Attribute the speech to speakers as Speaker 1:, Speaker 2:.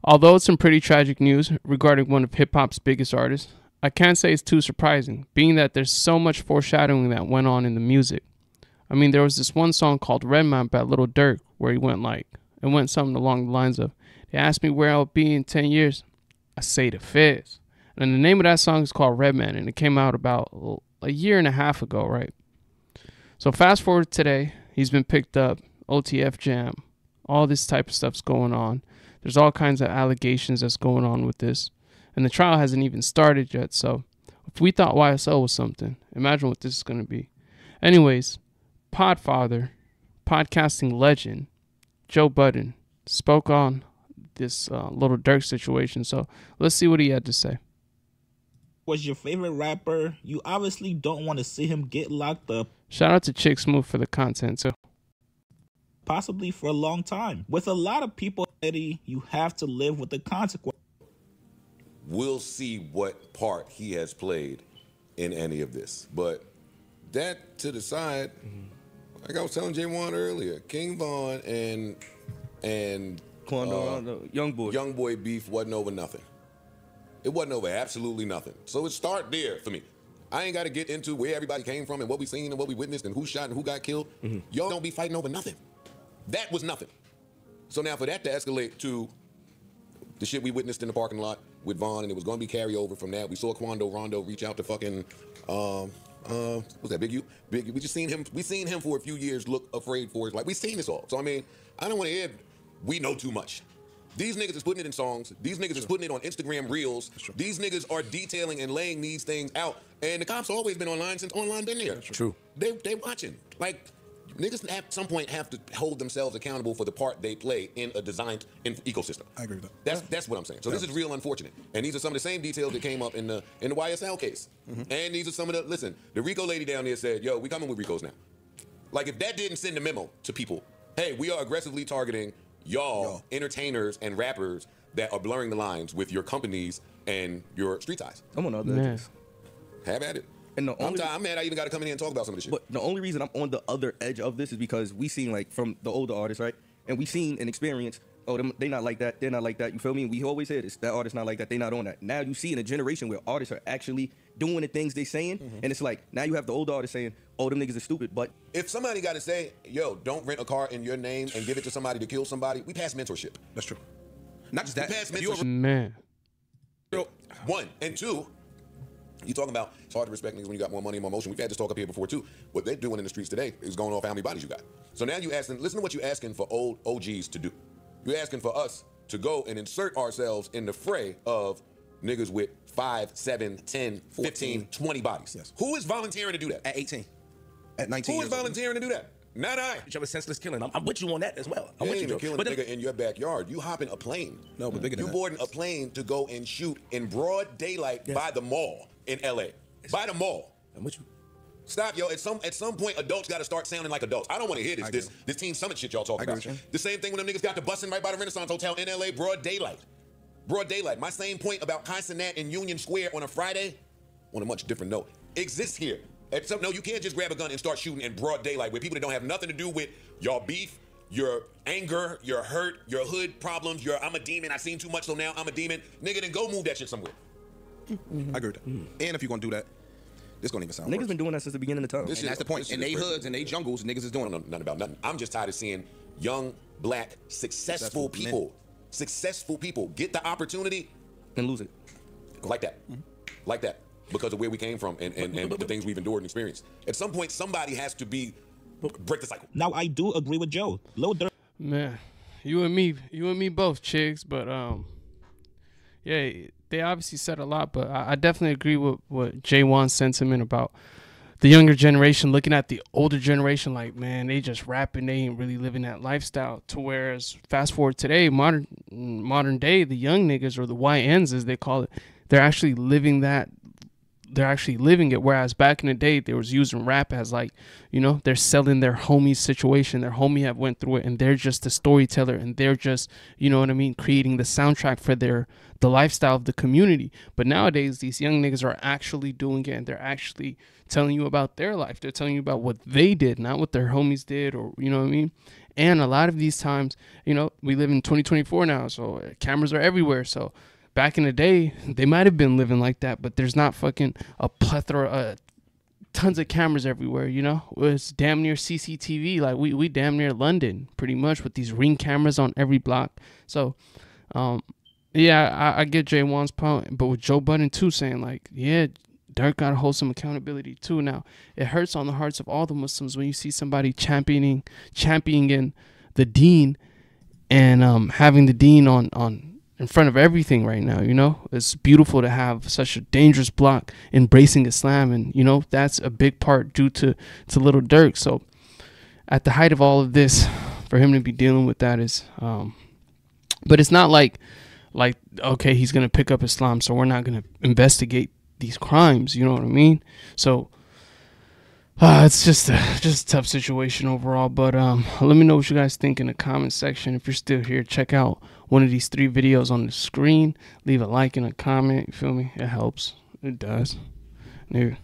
Speaker 1: Although it's some pretty tragic news regarding one of hip-hop's biggest artists, I can't say it's too surprising, being that there's so much foreshadowing that went on in the music. I mean, there was this one song called Redman by Lil Durk where he went something along the lines of, they asked me where I'll be in 10 years. I say the Fizz. And the name of that song is called Redman, and it came out about a year and a half ago, right? So fast forward to today, he's been picked up, OTF jam, all this type of stuff's going on. There's all kinds of allegations that's going on with this. And the trial hasn't even started yet, so if we thought YSL was something, imagine what this is going to be. Anyways, Podfather, podcasting legend, Joe Budden, spoke on this Lil Durk situation, so let's see what he had to say.
Speaker 2: Was your favorite rapper? You obviously don't want to see him get locked up.
Speaker 1: Shout out to Chick Smooth for the content, too.
Speaker 2: Possibly for a long time. With a lot of people, Eddie, you have to live with the consequence.
Speaker 3: We'll see what part he has played in any of this. But that to the side, like I was telling J1 earlier, King Von and
Speaker 4: Quando, Young
Speaker 3: Boy beef wasn't over nothing. It wasn't over absolutely nothing. So it start there for me. I ain't got to get into where everybody came from and what we seen and what we witnessed and who shot and who got killed. Y'all don't be fighting over nothing. That was nothing. So now for that to escalate to the shit we witnessed in the parking lot with Vaughn, and it was going to be carryover from that. We saw Quando Rondo reach out to fucking, what's that, Big U? We just seen him, we seen him for a few years look afraid for his life. We seen this all. So I mean, I don't want to hear, we know too much. These niggas is putting it in songs. These niggas is putting it on Instagram Reels. These niggas are detailing and laying these things out. And the cops always been online since online been there.
Speaker 4: True.
Speaker 3: They watching. Like, niggas at some point have to hold themselves accountable for the part they play in a designed ecosystem.
Speaker 5: I agree with that.
Speaker 3: That's what I'm saying. So this is real unfortunate. And these are some of the same details that came up in the YSL case. And these are some of the, listen, the Rico lady down there said, yo, we coming with Ricos now. Like, if that didn't send a memo to people, hey, we are aggressively targeting y'all entertainers and rappers that are blurring the lines with your companies and your street ties.
Speaker 4: I'm on the other edges.
Speaker 3: Have at it.
Speaker 4: And
Speaker 3: I'm mad I even got to come in here and talk about some of this shit.
Speaker 4: But the only reason I'm on the other edge of this is because we seen, like, from the older artists, right? And we seen and experienced, oh, they not like that, they're not like that. You feel me? We always hear this, that artist not like that, they not on that. Now you see in a generation where artists are actually doing the things they saying, and it's like, now you have the older artists saying, oh, them niggas are stupid, but...
Speaker 3: If somebody got to say, yo, don't rent a car in your name and give it to somebody to kill somebody, we pass mentorship.
Speaker 5: That's true. Not just that.
Speaker 3: We pass mentorship.
Speaker 1: Man.
Speaker 3: One. And two, you talking about it's hard to respect niggas when you got more money and more motion. We've had this talk up here before too. What they're doing in the streets today is going off how many bodies you got. So now you asking, listen to what you're asking for old OGs to do. You're asking for us to go and insert ourselves in the fray of niggas with 5, 7, 10, 15, 20 bodies.
Speaker 5: Yes.
Speaker 3: Who is volunteering to do that?
Speaker 5: At 18. At 19
Speaker 3: Who is volunteering to do that? Not I.
Speaker 5: Each other senseless killing. I'm with you on that as well.
Speaker 3: You
Speaker 5: I'm
Speaker 3: ain't
Speaker 5: with
Speaker 3: even
Speaker 5: you.
Speaker 3: killing a nigga in your backyard. You hopping a plane.
Speaker 5: No, but bigger than
Speaker 3: You
Speaker 5: that.
Speaker 3: boarding a plane to go and shoot in broad daylight by the mall in LA. By the mall.
Speaker 5: I'm with you.
Speaker 3: Stop, yo. At some point, adults got to start sounding like adults. I don't want to hear this Teen Summit shit y'all talking about. The same thing when them niggas got the busing right by the Renaissance Hotel in LA, broad daylight. Broad daylight. My same point about Casanat in Union Square on a Friday, on a much different note, exists here. No, you can't just grab a gun and start shooting in broad daylight with people that don't have nothing to do with y'all beef, your anger, your hurt, your hood problems, your I'm a demon, I seen too much, so now I'm a demon. Nigga, then go move that shit somewhere.
Speaker 5: I agree with that. And if you're going to do that, this going to even sound
Speaker 4: Niggas
Speaker 5: worse.
Speaker 4: been doing that since the beginning of time.
Speaker 5: And that's the point. In they hoods and they jungles, niggas is doing
Speaker 3: nothing about nothing. I'm just tired of seeing young, black, successful people get the opportunity
Speaker 4: and lose it.
Speaker 3: Like that. Like that. Because of where we came from and the things we've endured and experienced. At some point, somebody has to break the cycle.
Speaker 2: Now, I do agree with Joe. Lil Durk.
Speaker 1: Man, you and me both, chicks. But yeah, they obviously said a lot. But I definitely agree with what J1's sentiment about the younger generation looking at the older generation like, man, they just rapping, they ain't really living that lifestyle. To whereas fast forward today, modern day, the young niggas or the YNs as they call it, they're actually living that they're actually living it. Whereas back in the day, they was using rap as like, you know, they're selling their homie's situation. Their homie have went through it, and they're just the storyteller, and they're just, you know what I mean, creating the soundtrack for the lifestyle of the community. But nowadays, these young niggas are actually doing it, and they're actually telling you about their life. They're telling you about what they did, not what their homies did, or, you know what I mean? And a lot of these times, you know, we live in 2024 now, so cameras are everywhere. So back in the day, they might have been living like that, but there's not fucking a plethora, tons of cameras everywhere, you know? It's damn near CCTV. Like, we damn near London, pretty much, with these Ring cameras on every block. So, yeah, I get Jay Wan's point, but with Joe Budden, too, saying, like, yeah, Durk got to hold some accountability, too. Now, it hurts on the hearts of all the Muslims when you see somebody championing the deen and having the deen on in front of everything right now. You know, it's beautiful to have such a dangerous block embracing Islam, and you know that's a big part due to Lil Durk. So at the height of all of this, for him to be dealing with that is but it's not like okay, he's gonna pick up Islam, so we're not gonna investigate these crimes, you know what I mean? So it's just a tough situation overall. But let me know what you guys think in the comment section. If you're still here, check out one of these 3 videos on the screen. Leave a like and a comment. You feel me? It helps. It does. Nigga.